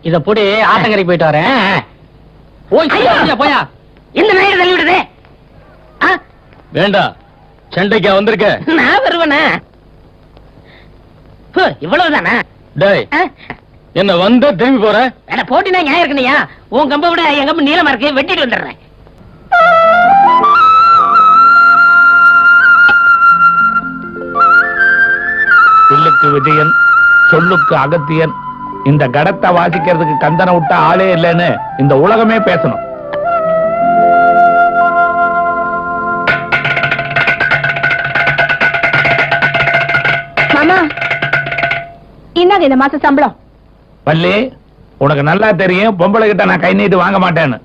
இத புடி ஆத்தங்கரைக்கு போயிட்டு வரேன். போயா இந்த நேரம் தள்ளி விடுதே. வேண்டாம், சண்டைக்கா வந்திருக்க? நான் வருவனா? இவ்வளவுதானா? டேய், என்ன வந்த திரும்பி போற? போட்டினா நியாயம் இருக்கணையா? உன் கம்ப விட என் கம்பு நீளமா இருக்கு, வெட்டிட்டு வந்துடுறேன். சொல்லுக்கு விஜயன், சொல்லுக்கு அகத்தியன். இந்த கடத்தை வாசிக்கிறதுக்கு கந்தனை விட்ட ஆளே இல்லைன்னு இந்த உலகமே பேசணும். மாமா, இன்னாங்க இந்த மாசம் சம்பளம். பள்ளி, உனக்கு நல்லா தெரியும் பொம்பளை கிட்ட நான் கை நீட்டு வாங்க மாட்டேன்னு.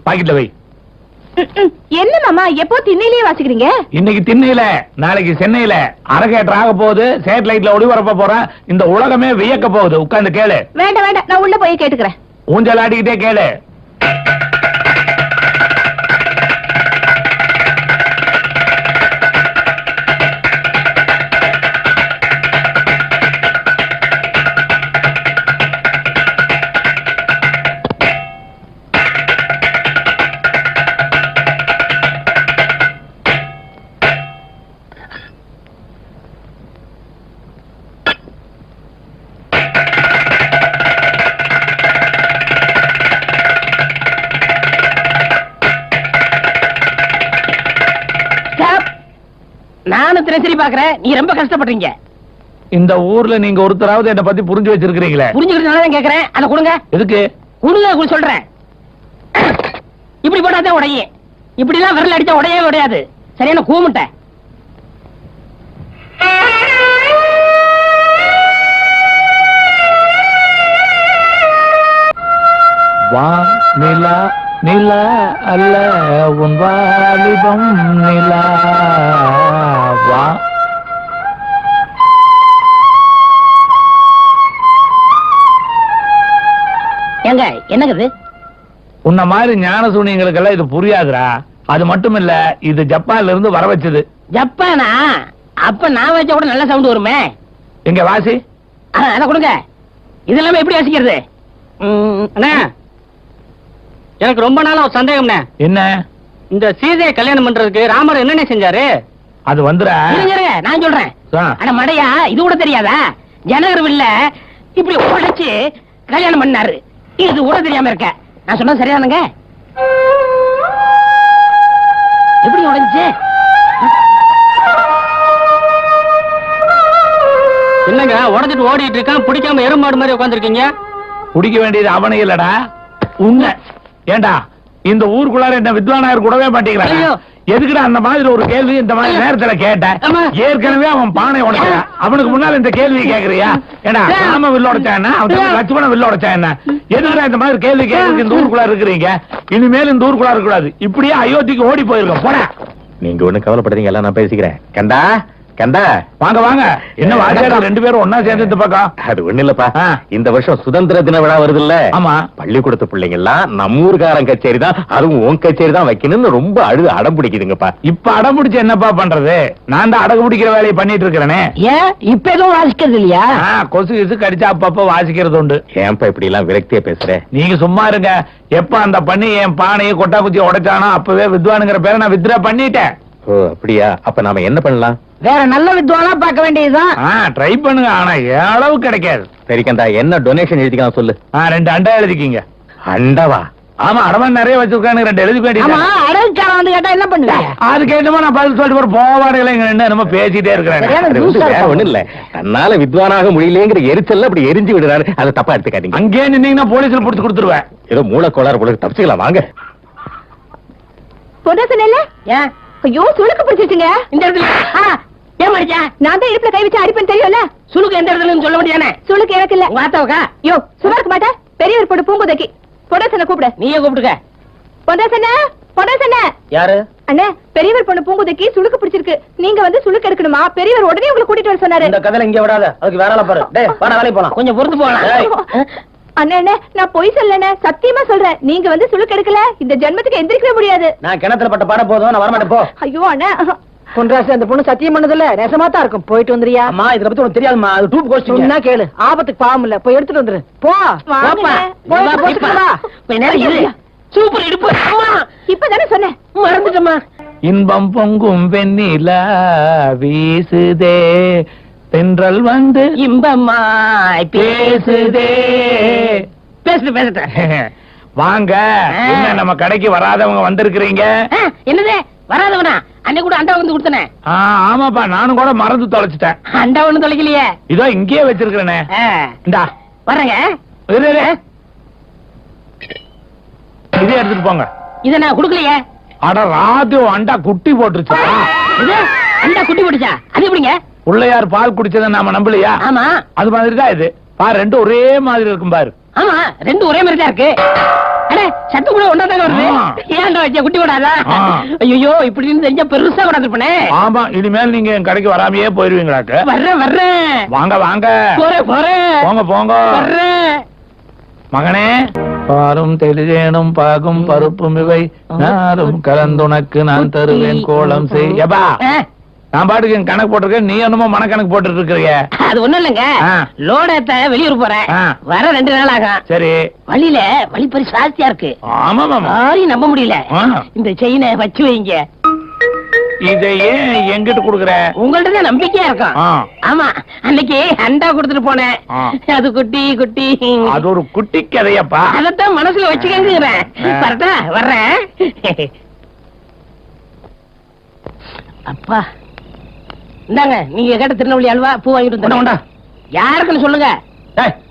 பாக்கெட்ல வை. என்ன மாமா எப்போ திண்ணையிலேயே வாசிக்கிறீங்க? இன்னைக்கு திண்ணையில, நாளைக்கு சென்னையில அரகேட்டர் ஆக போகுது. சேட்டலைட்ல ஒளிபரப்ப போறேன். இந்த உலகமே வியக்க போகுது. உட்கார்ந்து கேளு. வேண்டாம் வேண்டாம், நான் உள்ள போய் கேட்டுக்கிறேன். ஊஞ்சல் ஆடிக்கிட்டே கேளு. நானும் தினசரி பாக்குறேன், நீ ரொம்ப கஷ்டப்படுறீங்க. இந்த ஊர்ல நீங்க ஒருத்தராவது என்ன பத்தி புரிஞ்சு வச்சிருக்கீங்களே? புரிஞ்சுக்கிறதுனாலதான் கேக்குறேன். அதை கொடுங்க. எதுக்கு? கொடுங்க சொல்றேன். இப்படி போட்டாதான் உடையும். இப்படி எல்லாம் விரல் அடிச்சா உடையவே உடையாது. சரியான கூமுட்டை. வா நிலா நிலா அல்ல உன் வாலிபம் நிலா வா. ஏங்க என்னது? உன்ன மாதிரி ஞான சூனியங்களுக்கெல்லாம் இது புரியாதுடா. அது மட்டும் இல்ல, இது ஜப்பான்ல இருந்து வர வச்சது. ஜப்பானா? அப்ப நான் வச்ச கூட நல்ல சவுண்ட் வருமே. எங்க வாசி. அத கொடுங்க. இதெல்லாம் எப்படி வாசிக்கிறது? அண்ணா, எனக்கு ரொம்ப நாளா ஒரு சந்தேகம்ண்ணே. என்ன? இந்த சீதையை கல்யாணம் பண்றதுக்கு ராமர் என்னென்ன செஞ்சாரு? அது வந்துடா, நான் சொல்றேன். அட மடையா, இது கூட தெரியாதா? ஜனகர்வில்ல இப்படி உடைச்சு கல்யாணம் பண்ணாரு. இது கூட தெரியாம இருக்க. நான் சொன்ன சரியானுங்க? எப்படி உடைஞ்சு? என்னங்க உடஞ்சிட்டு ஓடிட்டு இருக்கான், பிடிக்காம எறும்பாடு மாதிரி உட்காந்துருக்கீங்க? குடிக்க வேண்டியது அவனை இல்லடா, உன்னை. ஏண்டா இந்த ஊருக்குள்ளார என்ன வித்வானார் கூடவே மாட்டேங்கிறாங்க. எதுக்குடா அந்த மாதிரி ஒரு கேள்வி இந்த மாதிரி நேரத்துல கேட்ட? ஏற்கனவே அவன் பானை உடைச்சான், அவனுக்கு முன்னால இந்த கேள்வி கேக்குறியா? ஏண்டா ராம வில்ல உடைச்சான், அவன் லட்சுமண வில்ல உடைச்சான். எதுக்குடா இந்த மாதிரி கேள்வி கேட்கறதுக்கு இந்த ஊருக்குள்ளார இருக்கிறீங்க? இனிமேல் இந்த ஊருக்குள்ளார இருக்கக்கூடாது. இப்படியே அயோத்திக்கு ஓடி போயிருக்கோம். போட. நீங்க ஒண்ணு கவலைப்படுறீங்க, எல்லாம் நான் பேசிக்கிறேன். கண்டா கண்டா, வாங்க வாங்க. என்ன வாத்தியார் ரெண்டு பேரும் ஒன்னா சேர்ந்து இந்த பக்கம்? அது ஒண்ணு இல்லப்பா, இந்த வருஷம் சுதந்திர தின விழா வருது இல்ல? ஆமா. பள்ளிக்கூடத்து பிள்ளைங்க எல்லாம் நம்ம ஊர்காரன் கச்சேரி தான், அதுவும் உன் கச்சேரி தான் வைக்கணும்னு ரொம்ப அழுது அடம் பிடிக்குதுங்கப்பா. இப்ப அடம் பிடிச்சு என்னப்பா பண்றது? நான் தான் அடகு பிடிக்கிற வேலையை பண்ணிட்டு இருக்கிறேனே. ஏன் இப்ப எதுவும் வாசிக்கிறது இல்லையா? கொசு கிசு கடிச்சா அப்பப்ப வாசிக்கிறது உண்டு. ஏன்பா இப்படி எல்லாம் விரக்தியா பேசுற? நீங்க சும்மா இருங்க. எப்ப அந்த பண்ணி என் பானையை கொட்டா குச்சி உடைச்சானோ அப்பவே வித்வானுங்கிற பேரை நான் வித்ரா பண்ணிட்டேன். ஓ அப்படியா? அப்ப நாம என்ன பண்ணலாம்? வேற நல்ல வித்வானா பார்க்க வேண்டியதுதான். ட்ரை பண்ணுங்க, ஆனா அளவு கிடைக்காது. சரி கண்டா, என்ன டொனேஷன் எழுதிக்கலாம் சொல்லு. 2 அண்டா எழுதிக்கிங்க. அண்டவா? ஆமா, அடவன் நிறைய வச்சிருக்கானு 2 எழுதி வேண்டியது. அடகுக்காரன் வந்து கேட்டா என்ன பண்ணுவீங்க? அது கேட்டுமா நான் பதில் சொல்லிட்டு போற போவாடுகளை என்ன பேசிட்டே இருக்கிறேன். வேற ஒண்ணு இல்ல, தன்னால வித்வானாக முடியலங்கிற எரிச்சல்ல அப்படி எரிஞ்சு விடுறாரு. அதை தப்பா எடுத்துக்காதீங்க. அங்கே நின்னீங்கன்னா போலீஸ்ல புடிச்சு கொடுத்துருவேன். ஏதோ மூலக்கோளாறு போல தப்பிச்சுக்கலாம் வாங்க. ஏன் ஐயோ சுளுக்கு பிடிச்சிருச்சுங்க இந்த இடத்துல. ஏன் மடிச்சா? நான் தான் இடுப்புல கை வச்சு அடிப்பேன் தெரியும்ல. சுளுக்கு எந்த இடத்துலன்னு சொல்ல முடியானே. சுளுக்கு எனக்கு இல்ல. வாத்தாவுக்கா? யோ சும்மா இருக்க மாட்டேன். பெரியவர் போட்டு பூங்குதைக்கு பொடாசனை கூப்பிடு. நீயே கூப்பிட்டுக்க. பொடாசனை பொடாசனை. யாரு? அண்ணே, பெரியவர் பொண்ணு பூங்குதைக்கு சுளுக்கு பிடிச்சிருக்கு. நீங்க வந்து சுளுக்கு எடுக்கணுமா? பெரியவர் உடனே உங்களை கூட்டிட்டு வர சொன்னாரு. இந்த கதையில இங்க விடாத, அதுக்கு வேற ஆள பாரு. டேய் வாடா, வேலைக்கு போலாம். கொஞ்சம் பொறுத்து போலாம். அண்ணே நான் பொய் சொல்லனே, சத்தியமா சொல்றேன். நீங்க வந்து சுளுக்கு எடுக்கல, இந்த ஜென்மத்துக்கு எந்திரிக்கவே முடியாது. நான் கிணத்துல பட்ட பாட போதும், நான் வரமாட்டேன் போ. ஐயோ அண்ணா. பொன்ராசு அந்த பொண்ணு சத்தியம் பண்ணதில்ல நெசமா தான் இருக்கும். போயிட்டு வந்துறியா? அம்மா இத பத்தி உனக்கு தெரியாதுமா, அது டூப் கோஸ்ட். சொன்னா கேளு, ஆபத்துக்கு பாவம் இல்ல, போய் எடுத்துட்டு வந்துரு. போ வாங்க. சூப்பர் இடுப்பு. அம்மா இப்பதானே சொன்னேன். மறந்துட்டமா. இன்பம் பொங்கும் வெண்ணிலா வீசுதே, தென்றல் வந்து இன்பமாய் பேசுதே. பேசுட்டு வாங்க, என்ன நம்ம கடைக்கு வராதவங்க வந்திருக்கிறீங்க? என்னது வராதவனா? அன்னை கூட அண்டா வந்து கொடுத்தனே. ஆமாப்பா, நானும் கூட மறந்து தொலைச்சிட்டேன். அண்டா ஒண்ணு தொலைக்கலையே. இதோ இங்கேயே வச்சிருக்கிறேனே. இந்தா வர்றேங்க. இதே எடுத்துட்டு போங்க. இத நான் குடுக்கலையே. அட ராது, அண்டா குட்டி போட்டுருச்சு. இது அண்டா குட்டி போட்டுச்சா? அது எப்படிங்க? உள்ளயார் பால் குடிச்சதை நாம நம்பலையா? ஆமா, அது மாதிரிதான் இது. பாரு, ரெண்டும் ஒரே மாதிரி இருக்கும் பாரு. ஆமா, ரெண்டும் ஒரே மாதிரி தான் இருக்கு. அட சத்து கூட ஒண்ணாதாங்க வருது. ஏன்டா வச்ச குட்டி போடாதா? ஐயோ, இப்படி இருந்து தெரிஞ்சா பெருசா கொண்டாந்து போனே. ஆமா, இனிமேல் நீங்க என் கடைக்கு வராமையே போயிருவீங்களாக்கு. வர்றேன். வாங்க வாங்க. போறேன். போங்க போங்க. வர்றேன். மகனே, பாரும் தெளிதேனும் பாகும் பருப்பும் இவை நாரும் கலந்துனக்கு நான் தருவேன் கோலம் செய். எப்பா, நான் பாட்டுக்கு என் கணக்கு போட்டிருக்கேன், நீ என்னமோ மனக்கணக்கு போட்டு இருக்கிறீங்க. அது ஒண்ணும் இல்லங்க, லோடத்த வெளியூர் போறேன், வர 2 நாள் ஆகும். சரி. வழியில வழிப்பறி ஜாஸ்தியா இருக்கு. ஆமா மாமா, யாரையும் நம்ப முடியல. இந்த செயினை வச்சு வைங்க. இதை ஏன் எங்கிட்ட குடுக்குற? உங்கள்ட்ட தான் நம்பிக்கையா இருக்கும். ஆமா, அன்னைக்கு அண்டா கொடுத்துட்டு போனேன். அது குட்டி குட்டி. அது ஒரு குட்டி கதையப்பா. அதத்தான் மனசுல வச்சுக்கங்கிறேன். வரட்டா? வர்றேன். அப்பா, இந்தாங்க, நீங்க கேட்ட திருநெல்வேலி அல்வா பூ வாங்கிட்டு கொண்டா. யாருக்குன்னு சொல்லுங்க.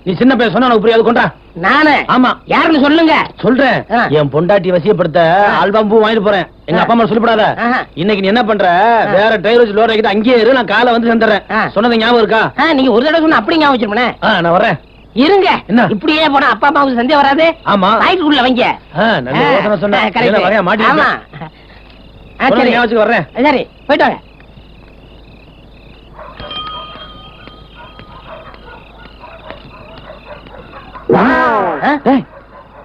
நீ சின்ன பேர் சொன்னா எனக்கு புரியாது. கொண்டா. நானு? ஆமா. யாருன்னு சொல்லுங்க. சொல்றேன். என் பொண்டாட்டி வசியப்படுத்த ஆல்பம் பூ வாங்கிட்டு போறேன். எங்க அப்பா அம்மா சொல்லிப்படாத. இன்னைக்கு நீ என்ன பண்ற, வேற டிரைவர் வச்சு லோட் ஆகிட்டு அங்கேயே இரு, நான் காலை வந்து சேர்ந்துறேன். சொன்னது ஞாபகம் இருக்கா? நீங்க ஒரு தடவை சொன்ன அப்படி ஞாபகம் வச்சிருப்பேன். நான் வரேன். இருங்க. என்ன இப்படியே போனா அப்பா அம்மாவுக்கு சந்தேகம் வராது. ஆமா, வாய்க்குள்ள வைங்க. நல்ல யோசனை சொன்ன. வரையா மாட்டி. ஆமா, சரி, ஞாபகம் வர்றேன். சரி, போயிட்டு வாங்க.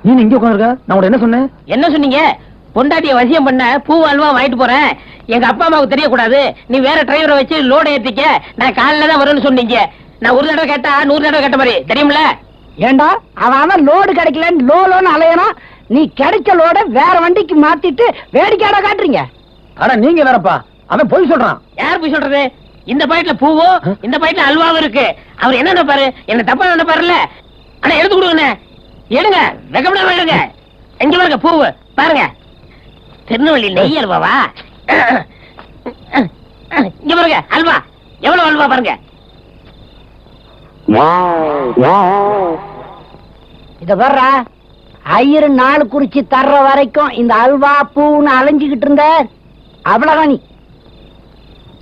நீ இங்க உட்கார்ந்திருக்க, நான் உன்கிட்ட என்ன சொன்னேன்? என்ன சொன்னீங்க? பொண்டாட்டிய வசியம் பண்ண பூ அல்வா வாங்கிட்டு போறேன், எங்க அப்பா அம்மாவுக்கு தெரியக்கூடாது, நீ வேற டிரைவரை வச்சு லோட ஏத்திக்க, நான் காலையில தான் வரும்னு சொன்னீங்க. நான் ஒரு தடவை கேட்டா 100 தடவை கேட்ட மாதிரி தெரியுமில்ல? ஏண்டா அவன் லோடு கிடைக்கலன்னு லோன்னு அலையணும், நீ கிடைச்ச லோட வேற வண்டிக்கு மாத்திட்டு வேடிக்கையாட காட்டுறீங்க. ஆனா நீங்க வேறப்பா, அவன் போய் சொல்றான். யார் போய் சொல்றது? இந்த பாயிட்ல பூவும் இந்த பாயிட்ல அல்வாவும் இருக்கு. அவர் என்ன நினைப்பாரு? என்ன தப்பா நினைப்பாருல்ல? ஆனா எடுத்து கொடுங்க, எடுங்க, வெக்கப்படாம எடுங்க. எங்க பாருங்க பூவு, பாருங்க, திருநெல்வேலி நெய் அல்வாவா? இங்க பாருங்க அல்வா, எவ்வளவு அல்வா பாருங்க. இத வர்ற ஐயரு நாள் குறிச்சு தர்ற வரைக்கும் இந்த அல்வா பூன்னு அலைஞ்சுக்கிட்டு இருந்த அவ்வளவுதான். நீ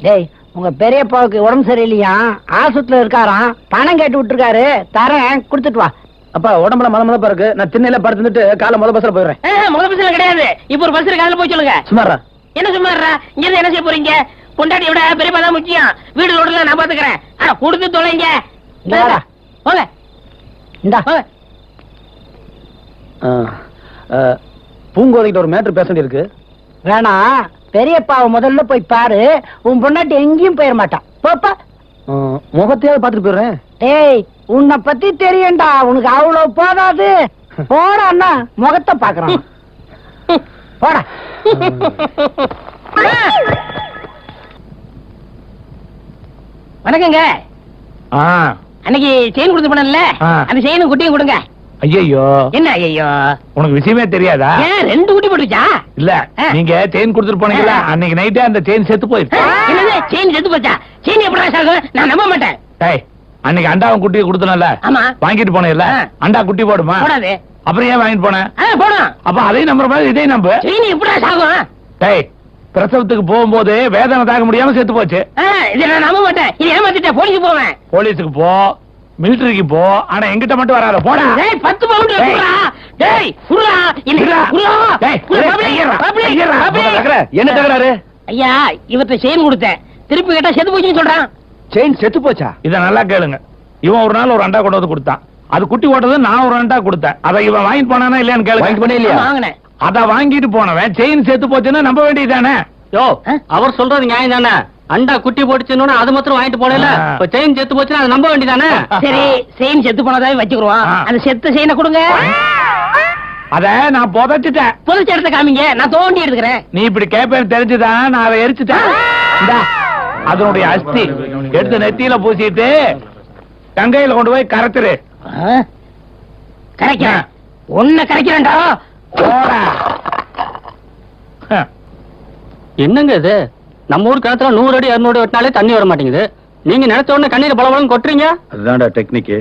டேய், உங்க பெரியப்பாவுக்கு உடம்பு சரியில்லையா, ஆஸ்பத்திரியில இருக்காராம், பணம் கேட்டு விட்டுருக்காரு, தரேன், கொடுத்துட்டு வா. அப்பா உடம்புல மதமதப்பா இருக்கு, நான் திண்ணையில படுத்துட்டு காலை முத பஸ்ல போயிடுறேன். முதல் பஸ்ல கிடையாது, இப்ப ஒரு பஸ் காலையில போய் சொல்லுங்க. சுமாரா என்ன சும்மாறா? இங்க இருந்து என்ன செய்ய போறீங்க? பொண்டாட்டியை விட பெரியப்பா தான் முக்கியம். வீடு ரோடுல நான் பாத்துக்கிறேன். ஆனா கொடுத்து தொலைங்க. போங்க இந்தா. போங்க. பூங்கோதைகிட்ட ஒரு மேட்டர் பேச வேண்டி இருக்கு. வேணா, பெரியப்பாவை முதல்ல போய் பாரு, உன் பொண்டாட்டி எங்கேயும் போயிட மாட்டான். போப்பா. முகத்தையாவது பாத்துட்டு போயிடுறேன். டேய், உன்னை பத்தி தெரியும்டா, உனக்கு அவ்வளவு போதாது. போடா அண்ணா, முகத்தை பாக்குறான். போடா. வணக்கங்க. அன்னைக்கு செயின் கொடுத்து போனல, அந்த செயினும் குட்டியும் கொடுங்க. ஐயோ, என்ன ஐயோ, உனக்கு விஷயமே தெரியாதா? ஏன் 2 குட்டி போட்டுச்சா? இல்ல, நீங்க செயின் கொடுத்துட்டு போனீங்கல்ல, அன்னைக்கு நைட்டே அந்த செயின் செத்து போயிடுச்சு. என்னது செயின் செத்து போச்சா? செயின் எப்படி சாகும்? நான் நம்ப மாட்டேன். டேய், அன்னைக்கு அண்டாவும் குட்டியை கொடுத்தனல, ஆமா, வாங்கிட்டு போனேல்ல, அண்டா குட்டி போடுமா? போடாது. அப்புறம் ஏன் வாங்கிட்டு போனேன்? போடும். அப்ப அதையும் நம்புற மாதிரி இதையும் நம்பு. செயின் எப்படி சாகும்? டேய், பிரசவத்துக்கு போகும்போது வேதனை தாங்க முடியாம செத்து போச்சு. இதை நான் நம்ப மாட்டேன். இது ஏமாத்திட்டேன், போலீஸுக்கு போவேன். போலீஸுக்கு போ, மிலிட்டரிக்கு போ, ஆனா எங்கிட்ட மட்டும் வராத. போடா. 10 பவுண்ட் குடுறா. டேய் குடுறா. என்ன தகராறு? ஐயா, இவர்ட்ட செயின் கொடுத்தேன், திருப்பி கேட்டா செத்து போச்சுன்னு சொல்றான். செயின் செத்து போச்சா? இத நல்லா கேளுங்க. இவன் ஒரு நாள் ஒரு அண்டா கொண்டு வந்து கொடுத்தான். அது குட்டி ஓட்டது நான் ஒரு அண்டா கொடுத்தேன். அதை இவன் வாங்கிட்டு போனானா இல்லையான்னு கேளுங்க. வாங்கிட்டு போனே இல்லையா? வாங்கினேன். அத வாங்கிட்டு போனவன் செயின் செத்து போச்சுன்னு நம்ப வேண்டியதானே? யோ ஆ? அவர் சொல்றது நியாயம் தானே. அண்டா குட்டி போட்டுச்சுன்னு அது மாத்திரம் வாங்கிட்டு போனல. ஆ. இப்ப செயின் செத்து போச்சுன்னா அதை நம்ப வேண்டியதானே. சரி செயின் செத்து போனதாவே வச்சுக்குருவோம். ஆ. அந்த செத்த செயினை கொடுங்க. அத நான் புதைச்சிட்டேன். புதுச்ச இடத்த காமிங்க, நான் தோண்டி எடுத்துக்கிறேன். நீ இப்படி கேப்பேன்னு தெரிஞ்சுதான் நான் அதை எரிச்சுட்டேன். இந்தா, அதனுடைய அஸ்தி எடுத்து நெத்தியில பூசிட்டு கங்கையில கொண்டு போய் கரைச்சிரு. கரைக்கிறேன். ஒன்ன கரைக்கிறேன்டா. போடா. என்னங்க இது? நம்ம ஊர் கிணத்துல 100 அடி 200 அடி வெட்டினாலே தண்ணி வர மாட்டேங்குது. நீங்க நினைச்ச உடனே கண்ணீர் பலபலன்னு கொட்டுறீங்க. அதுதான்டா டெக்னிக்.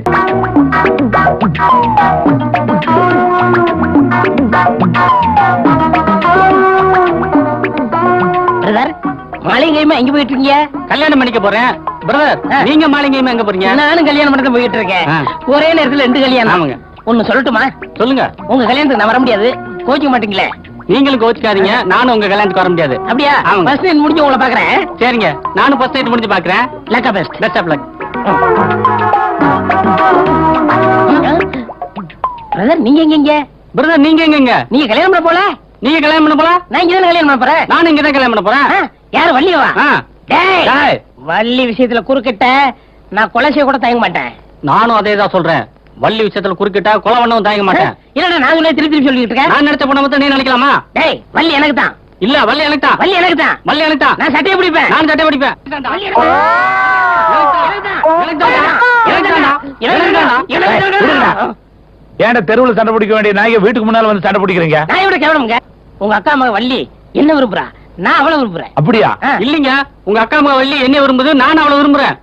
பிரதர், மாளிகையுமா எங்க போயிட்டு இருக்கீங்க? கல்யாணம் பண்ணிக்க போறேன். பிரதர், ஆ. நீங்க மாலிங்கேயுமா எங்க போறீங்க? நானும் கல்யாணம் பண்ணி போயிட்டு இருக்கேன். ஆ. ஒரே நேரத்துல 2 கல்யாணம். ஆமாங்க. ஒன்னு சொல்லட்டுமா? சொல்லுங்க. உங்க கல்யாணத்துக்கு நான் வர முடியாது. கோச்சிக்க மாட்டீங்களே? நீங்களும் கோச்சுக்காதீங்க, நானும் உங்க கல்யாணத்துக்கு வர முடியாது. அப்படியா? ஆமாங்க. ஃபர்ஸ்ட் நைட் முடிஞ்சு உங்களை பாக்குறேன். சரிங்க, நானும் ஃபர்ஸ்ட் நைட் முடிஞ்சு பாக்குறேன். லக்கா best. Best of luck. Brother, நீங்க எங்க? பிரதர், நீங்க எங்க? நீங்க கல்யாணம் பண்ண போல? நீங்க கல்யாணம் பண்ண போல? நான் இங்க தான் கல்யாணம் பண்ண போறேன். நானும் இங்க தான் கல்யாணம் பண்ண போறேன். யாரு வள்ளியவா? ஆ. டேய், டேய். வள்ளி விஷயத்துல குறுக்கிட்ட நான் கொலை செய்ய கூட தயங்க மாட்டேன். நானும் அதே தான் சொல்றேன். வள்ளி விஷயத்துல குறுக்கிட்டா கொலை பண்ணவும் தயங்க மாட்டேன். இல்லடா, நான் உன்னை திருப்பி திருப்பி சொல்லிட்டு இருக்கேன். நான் நினைச்ச பொண்ணை மட்டும் நீ நினைக்கலாமா? டேய், வள்ளி எனக்கு தான். இல்ல, வள்ளி எனக்கு தான். வள்ளி எனக்கு தான். வள்ளி எனக்கு தான். நான் சட்டையை பிடிப்பேன். நான் சட்டை பிடிப்பேன். வள்ளி எனக்கு தான். எனக்கு தான். எனக்கு தான். எனக்கு தான். எனக்கு தான். ஏன்டா தெருவுல சண்டை பிடிக்க வேண்டிய நாய்ங்க வீட்டுக்கு முன்னால வந்து சண்டை பிடிக்கிறீங்க? நான் எவ்வளவு கேவலமுங்க? உங்க அக்கா மக வள்ளி என்ன விரும்புறா? நான் அவளை விரும்புறேன். அப்படியா? ஆ. இல்லீங்க, உங்க அக்கா மக வள்ளி என்ன விரும்புது, நான் அவளை விரும்புறேன்.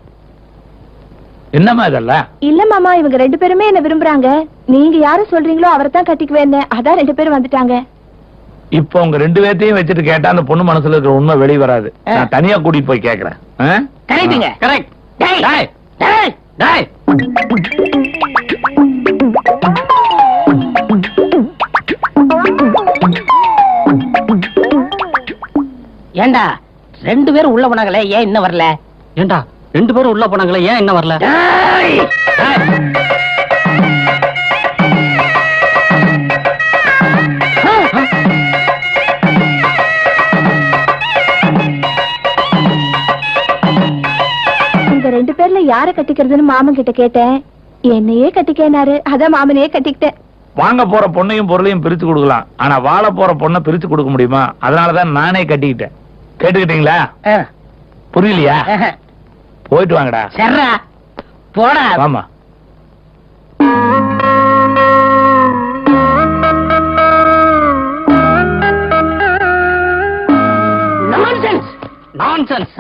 என்னம்மா இதெல்லாம்? இல்ல மாமா, இவங்க 2 பேருமே என்ன விரும்புறாங்க. நீங்க யார சொல்றீங்களோ அவரை தான் கட்டிக்குவேன்னு. அதான் 2 பேரும் வந்துட்டாங்க. இப்போ உங்க 2 பேர்த்தையும் வச்சுட்டு கேட்டா அந்த பொண்ணு மனசுல இருக்கிற உண்மை வெளிய வராது. நான் தனியா கூட்டிட்டு போய் கேக்குறேன். கரெக்ட்டுங்க. கரெக்ட். டேய், டேய். டேய். டேய். ஏண்டா 2 பேரும் உள்ள போனாங்களே, ஏன் இன்னும் வரல? ஏண்டா 2 பேரும் உள்ள போனாங்களே, ஏன் என்ன வரல? டேய். டேய். இந்த 2 பேர்ல யார கட்டிக்கிறதுன்னு மாமன் கிட்ட கேட்டேன். என்னையே கட்டிக்கேனாரு. அதான் மாமனையே கட்டிக்கிட்டேன். வாங்க போற பொண்ணையும் பொருளையும் பிரிச்சு கொடுக்கலாம். ஆனா வாழ போற பொண்ணை பிரிச்சு கொடுக்க முடியுமா? அதனாலதான் நானே கட்டிக்கிட்டேன். கேட்டுக்கிட்டீங்களா? புரியலையா? போயிட்டு வாங்கடா. சர்ரா, போடா. ஆமா. நான்சென்ஸ். நான்சென்ஸ்.